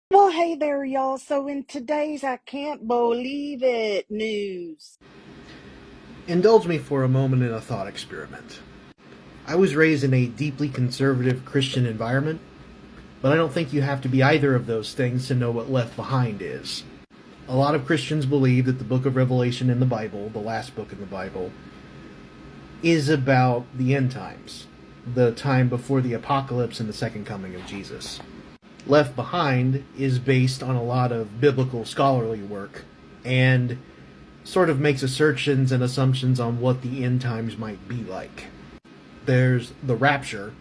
Well, hey there, y'all. So, in today's I Can't Believe It news. Indulge me for a moment in a thought experiment. I was raised in a deeply conservative Christian environment, but I don't think you have to be either of those things to know what Left Behind is. A lot of Christians believe that the book of Revelation in the Bible, the last book in the Bible, is about the end times, the time before the apocalypse and the second coming of Jesus. Left Behind is based on a lot of biblical scholarly work and sort of makes assertions and assumptions on what the end times might be like. There's the rapture,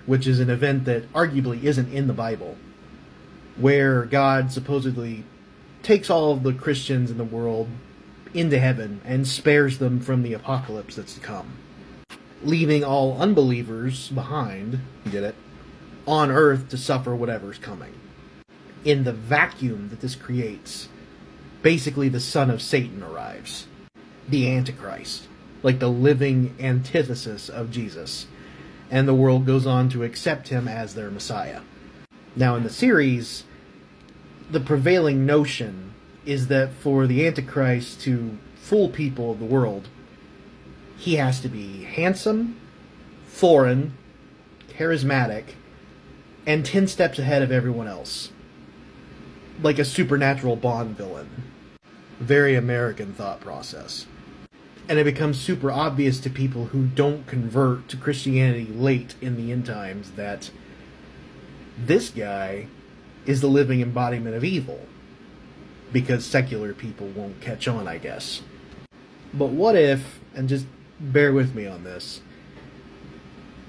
which is an event that arguably isn't in the Bible, where God supposedly takes all of the Christians in the world into heaven and spares them from the apocalypse that's to come, leaving all unbelievers behind, get it, on earth to suffer whatever's coming. In the vacuum that this creates, basically the son of Satan arrives, the antichrist, like the living antithesis of Jesus, and the world goes on to accept him as their Messiah. Now in the series, the prevailing notion is that for the antichrist to fool people of the world, he has to be handsome, foreign, charismatic, and 10 steps ahead of everyone else. Like a supernatural Bond villain. Very American thought process. And it becomes super obvious to people who don't convert to Christianity late in the end times that this guy is the living embodiment of evil. Because secular people won't catch on, I guess. But what if, and just bear with me on this,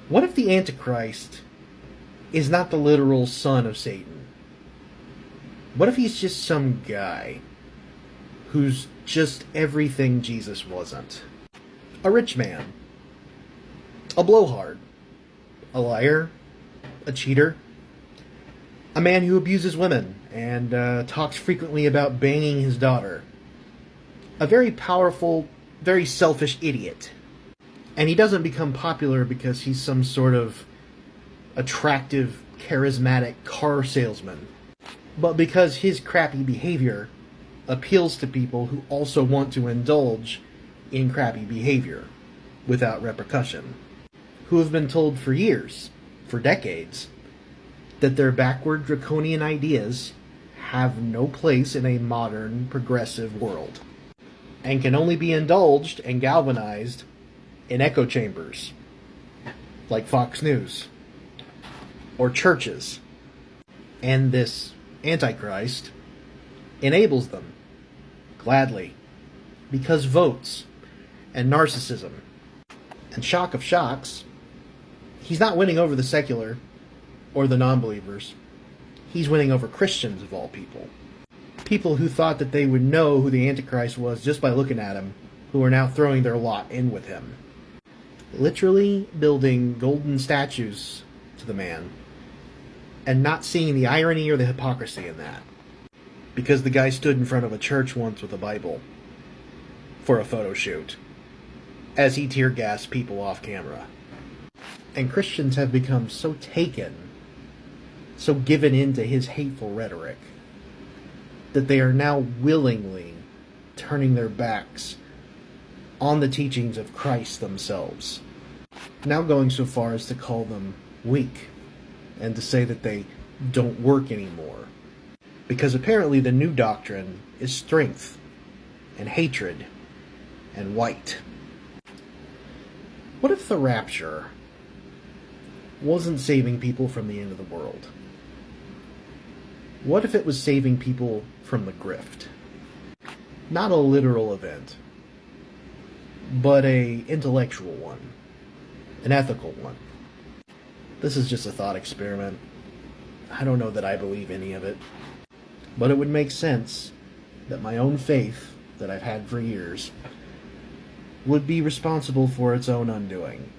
what if the Antichrist is not the literal son of Satan? What if he's just some guy who's just everything Jesus wasn't? A rich man, a blowhard, a liar, a cheater, a man who abuses women and talks frequently about banging his daughter, a very powerful, very selfish idiot. And he doesn't become popular because he's some sort of attractive, charismatic car salesman, but because his crappy behavior appeals to people who also want to indulge in crappy behavior without repercussion, who have been told for years, for decades, that their backward draconian ideas have no place in a modern, progressive world, and can only be indulged and galvanized in echo chambers, like Fox News, or churches. And this Antichrist enables them, gladly, because votes and narcissism. And shock of shocks, he's not winning over the secular or the non-believers. He's winning over Christians, of all people. People who thought that they would know who the Antichrist was just by looking at him, who are now throwing their lot in with him. Literally building golden statues to the man, and not seeing the irony or the hypocrisy in that. Because the guy stood in front of a church once with a Bible for a photo shoot, as he tear-gassed people off camera. And Christians have become so taken, so given into his hateful rhetoric, that they are now willingly turning their backs on the teachings of Christ themselves. Now going so far as to call them weak, and to say that they don't work anymore. Because apparently the new doctrine is strength, and hatred, and white. What if the rapture wasn't saving people from the end of the world? What if it was saving people from the grift? Not a literal event, but a intellectual one, an ethical one. This is just a thought experiment. I don't know that I believe any of it, but it would make sense that my own faith, that I've had for years, would be responsible for its own undoing.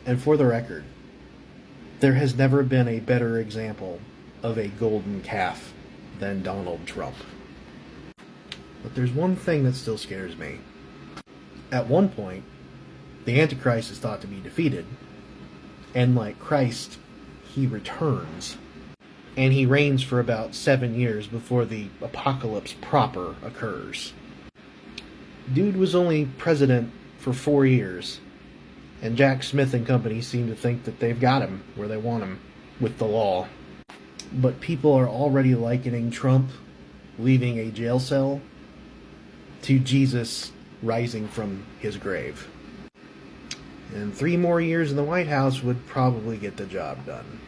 And for the record, there has never been a better example of a golden calf than Donald Trump. But there's one thing that still scares me. At one point, the Antichrist is thought to be defeated, and like Christ, he returns. and he reigns for about 7 years before the apocalypse proper occurs. Dude was only president for 4 years, and Jack Smith and company seem to think that they've got him where they want him with the law. But people are already likening Trump leaving a jail cell to Jesus rising from his grave. And 3 more years in the White House would probably get the job done.